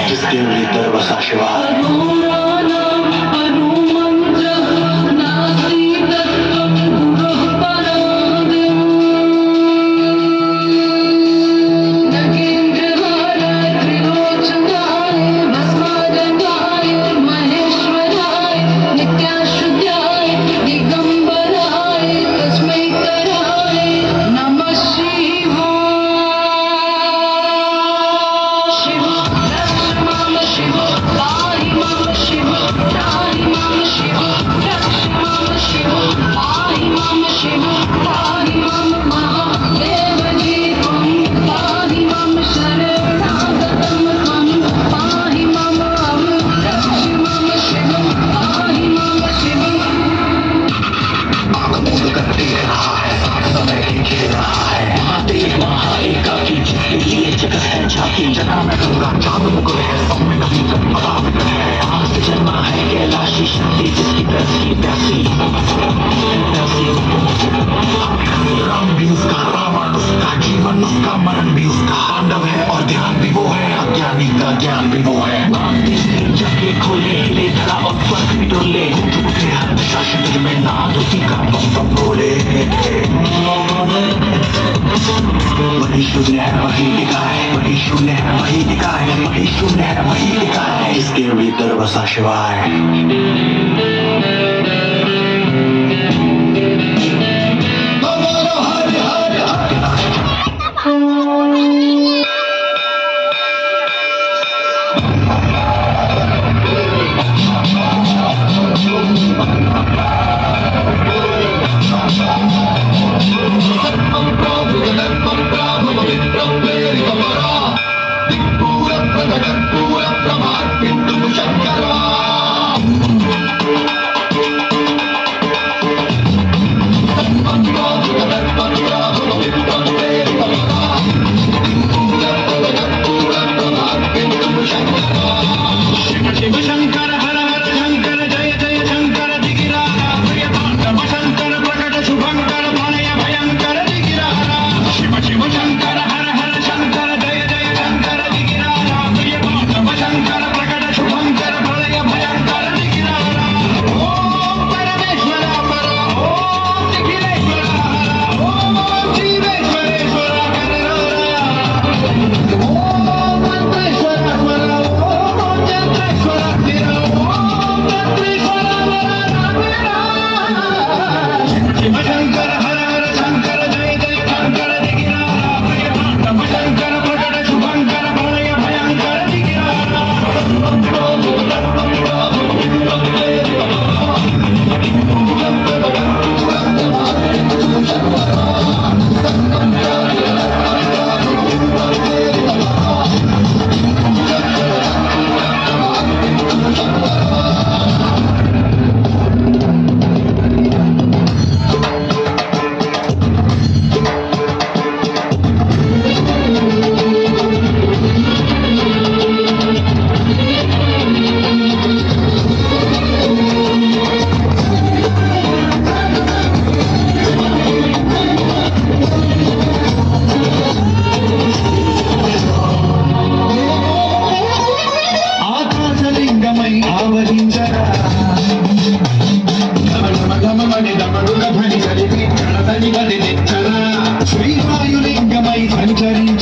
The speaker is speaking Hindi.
जिसके भीतर बसा शिवा जना मैं गंगा चांद मुकुल है सब में नबी का पता है आज से जन्मा है कैलाशी शक्ति जिसकी प्यासी प्यासी राम भी उसका रावण उसका जीवन उसका मरण भी उसका पांडव है और ध्यान भी वो है अज्ञानी का ज्ञान भी वो है जगे खोले हिले धरा और स्वर्ग भी डोले उठे हर दिशा शिविर में नाद उसी का बम बोले वही शून्य है वही टिका है वही शून्य है वही टिका है वही शून्य है वही टिका है इसके भीतर बसा शिवाय శ్రీవాయులింగమై సంచరి